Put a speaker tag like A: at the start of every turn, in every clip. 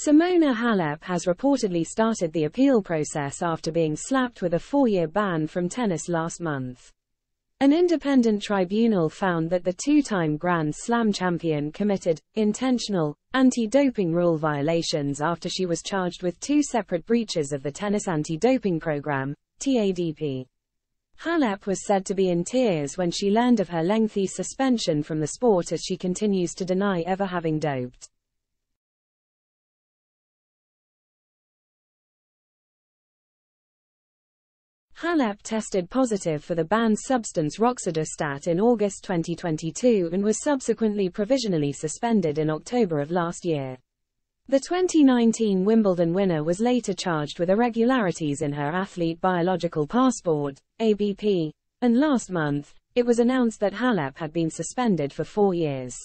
A: Simona Halep has reportedly started the appeal process after being slapped with a 4-year ban from tennis last month. An independent tribunal found that the two-time Grand Slam champion committed intentional anti-doping rule violations after she was charged with 2 separate breaches of the Tennis Anti-Doping Program, TADP. Halep was said to be in tears when she learned of her lengthy suspension from the sport as she continues to deny ever having doped. Halep tested positive for the banned substance roxadustat in August 2022 and was subsequently provisionally suspended in October of last year. The 2019 Wimbledon winner was later charged with irregularities in her athlete biological passport, ABP, and last month, it was announced that Halep had been suspended for 4 years.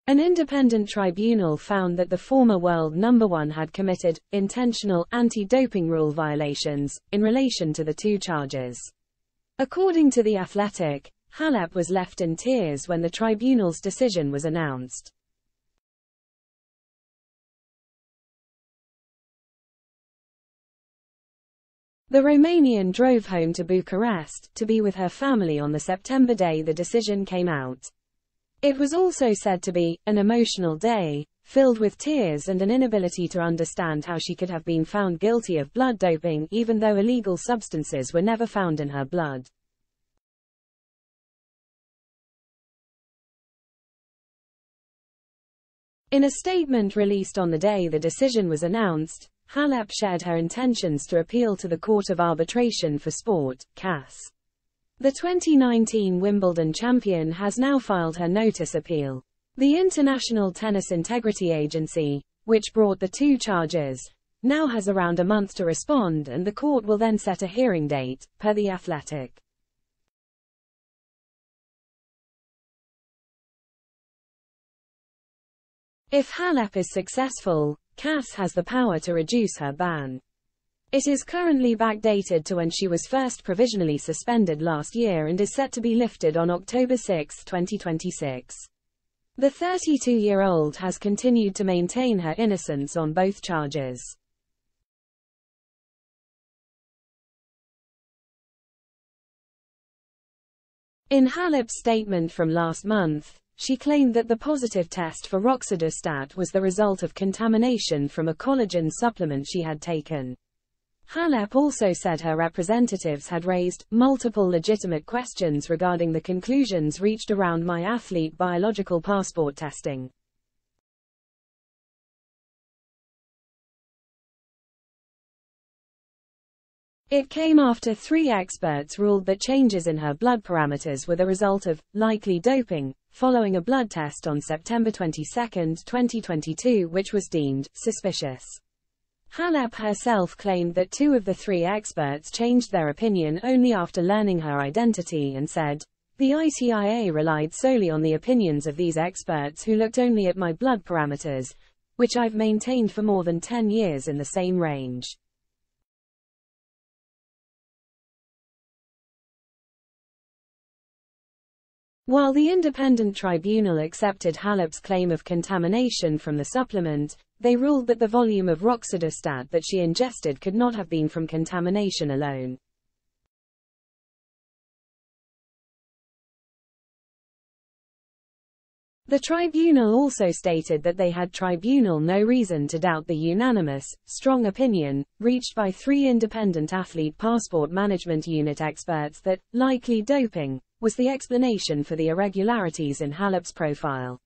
A: An independent tribunal found that the former world number 1 had committed intentional anti-doping rule violations in relation to the 2 charges. According to The Athletic, Halep was left in tears when the tribunal's decision was announced. The Romanian drove home to Bucharest to be with her family on the September day the decision came out. It was also said to be an emotional day, filled with tears and an inability to understand how she could have been found guilty of blood doping even though illegal substances were never found in her blood. In a statement released on the day the decision was announced, Halep shared her intentions to appeal to the Court of Arbitration for Sport, CAS. The 2019 Wimbledon champion has now filed her notice appeal. The International Tennis Integrity Agency, which brought the 2 charges, now has around a month to respond and the court will then set a hearing date, per The Athletic. If Halep is successful, CAS has the power to reduce her ban. It is currently backdated to when she was first provisionally suspended last year and is set to be lifted on October 6, 2026. The 32-year-old has continued to maintain her innocence on both charges. In Halep's statement from last month, she claimed that the positive test for roxadustat was the result of contamination from a collagen supplement she had taken. Halep also said her representatives had raised multiple legitimate questions regarding the conclusions reached around my athlete biological passport testing. It came after 3 experts ruled that changes in her blood parameters were the result of likely doping, following a blood test on September 22, 2022 which was deemed suspicious. Halep herself claimed that 2 of the 3 experts changed their opinion only after learning her identity and said, "The ITIA relied solely on the opinions of these experts who looked only at my blood parameters, which I've maintained for more than 10 years in the same range." While the independent tribunal accepted Halep's claim of contamination from the supplement, they ruled that the volume of roxadustat that she ingested could not have been from contamination alone. The tribunal also stated that they had no reason to doubt the unanimous, strong opinion, reached by 3 independent athlete passport management unit experts that likely doping was the explanation for the irregularities in Halep's profile.